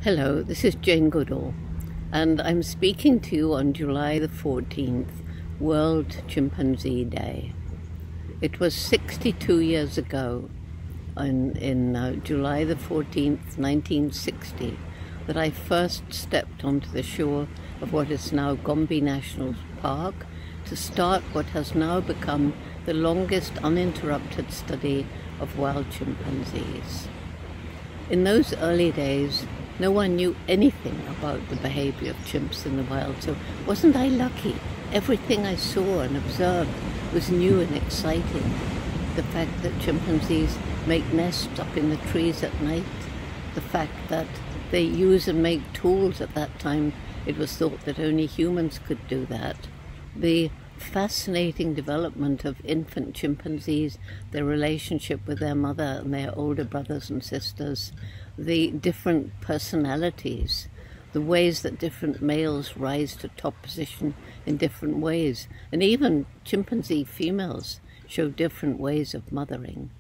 Hello, this is Jane Goodall, and I'm speaking to you on July the 14th, World Chimpanzee Day. It was 62 years ago, in July the 14th, 1960, that I first stepped onto the shore of what is now Gombe National Park to start what has now become the longest uninterrupted study of wild chimpanzees. In those early days, no one knew anything about the behavior of chimps in the wild, so wasn't I lucky? Everything I saw and observed was new and exciting. The fact that chimpanzees make nests up in the trees at night, the fact that they use and make tools. At that time it was thought that only humans could do that. The fascinating development of infant chimpanzees, their relationship with their mother and their older brothers and sisters, the different personalities, the ways that different males rise to top position in different ways, and even chimpanzee females show different ways of mothering.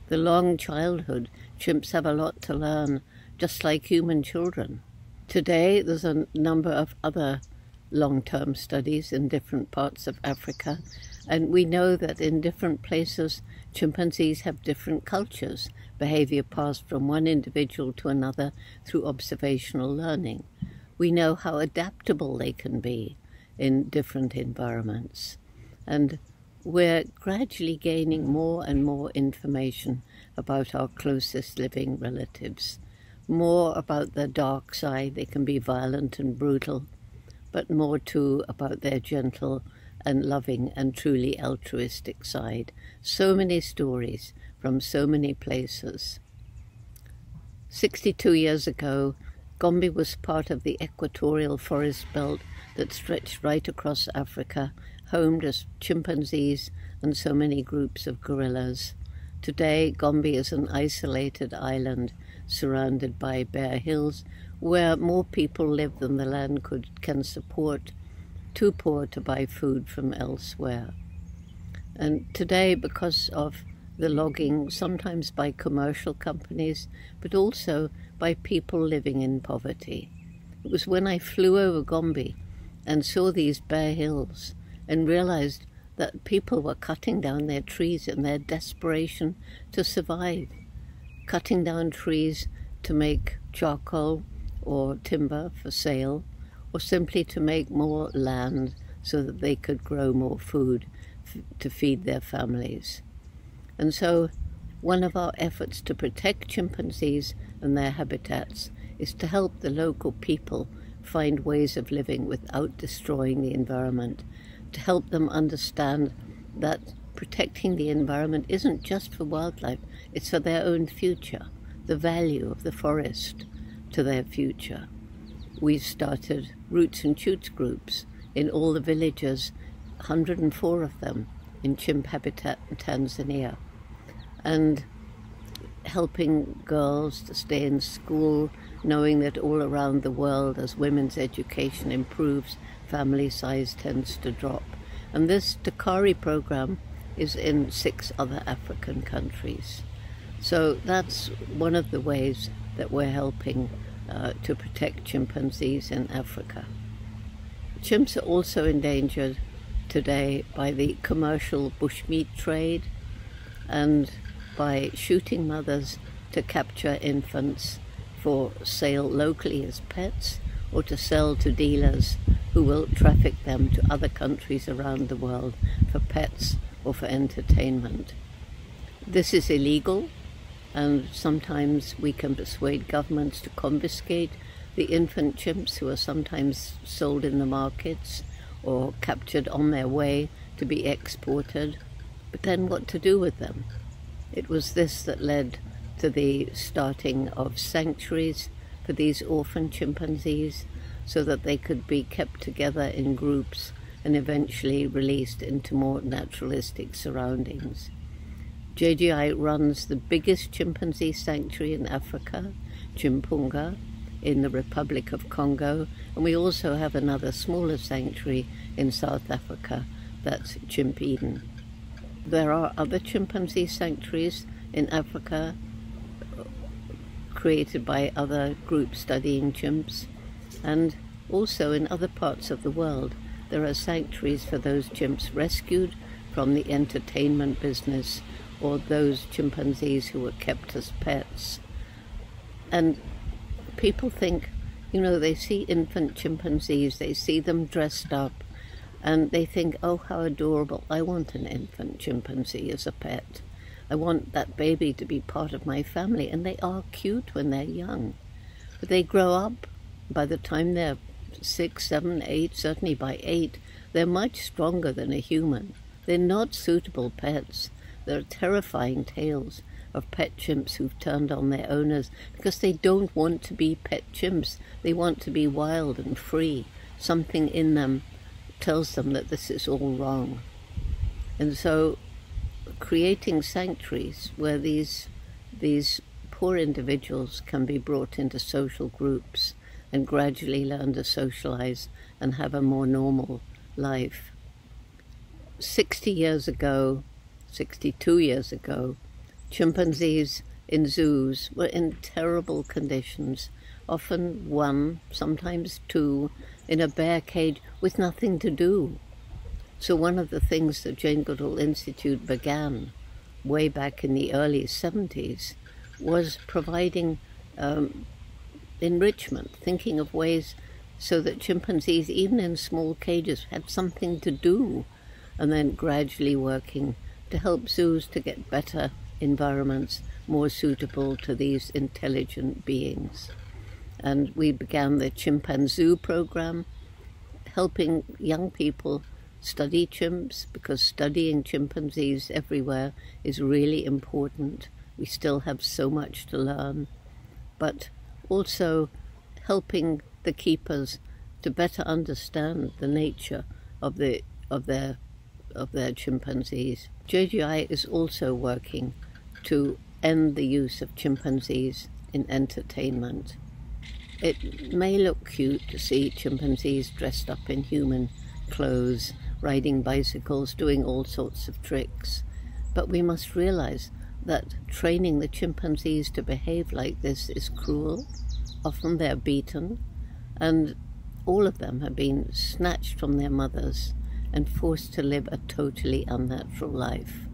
The long childhood, chimps have a lot to learn, just like human children. Today there's a number of other long-term studies in different parts of Africa, and we know that in different places chimpanzees have different cultures, behavior passed from one individual to another through observational learning. We know how adaptable they can be in different environments, and we're gradually gaining more and more information about our closest living relatives, more about their dark side. They can be violent and brutal, but more too about their gentle and loving and truly altruistic side. So many stories from so many places. 62 years ago, Gombe was part of the equatorial forest belt that stretched right across Africa, home to chimpanzees and so many groups of gorillas. Today, Gombe is an isolated island surrounded by bare hills where more people live than the land can support, too poor to buy food from elsewhere. And today, because of the logging, sometimes by commercial companies, but also by people living in poverty. It was when I flew over Gombe and saw these bare hills and realized that people were cutting down their trees in their desperation to survive, cutting down trees to make charcoal or timber for sale, or simply to make more land so that they could grow more food to feed their families. And so one of our efforts to protect chimpanzees and their habitats is to help the local people find ways of living without destroying the environment, to help them understand that protecting the environment isn't just for wildlife, it's for their own future, the value of the forest to their future. We've started roots and shoots groups in all the villages, 104 of them in chimp habitat in Tanzania, and helping girls to stay in school, knowing that all around the world, as women's education improves, family size tends to drop. And this Dakari program is in 6 other African countries. So that's one of the ways that we're helping to protect chimpanzees in Africa. Chimps are also endangered today by the commercial bushmeat trade and by shooting mothers to capture infants for sale locally as pets or to sell to dealers who will traffic them to other countries around the world for pets or for entertainment. This is illegal, and sometimes we can persuade governments to confiscate the infant chimps who are sometimes sold in the markets or captured on their way to be exported. But then what to do with them? It was this that led to the starting of sanctuaries for these orphan chimpanzees so that they could be kept together in groups and eventually released into more naturalistic surroundings. JGI runs the biggest chimpanzee sanctuary in Africa, Chimpunga, in the Republic of Congo, and we also have another smaller sanctuary in South Africa, that's Chimp Eden. There are other chimpanzee sanctuaries in Africa created by other groups studying chimps, and also in other parts of the world there are sanctuaries for those chimps rescued from the entertainment business, or those chimpanzees who were kept as pets. And people think, you know, they see infant chimpanzees, they see them dressed up, and they think, oh, how adorable, I want an infant chimpanzee as a pet. I want that baby to be part of my family. And they are cute when they're young. But they grow up, by the time they're 6, 7, 8, certainly by 8, they're much stronger than a human. They're not suitable pets. There are terrifying tales of pet chimps who've turned on their owners because they don't want to be pet chimps. They want to be wild and free. Something in them tells them that this is all wrong. And so creating sanctuaries where these poor individuals can be brought into social groups and gradually learn to socialize and have a more normal life. 62 years ago, chimpanzees in zoos were in terrible conditions, often one, sometimes two, in a bear cage with nothing to do. So one of the things that Jane Goodall Institute began way back in the early 70s was providing enrichment, thinking of ways so that chimpanzees, even in small cages, had something to do, and then gradually working to help zoos to get better environments more suitable to these intelligent beings. And we began the Chimpanzee program, helping young people study chimps, because studying chimpanzees everywhere is really important. We still have so much to learn, but also helping the keepers to better understand the nature of their chimpanzees. JGI is also working to end the use of chimpanzees in entertainment. It may look cute to see chimpanzees dressed up in human clothes, riding bicycles, doing all sorts of tricks, but we must realize that training the chimpanzees to behave like this is cruel. Often they're beaten, and all of them have been snatched from their mothers and forced to live a totally unnatural life.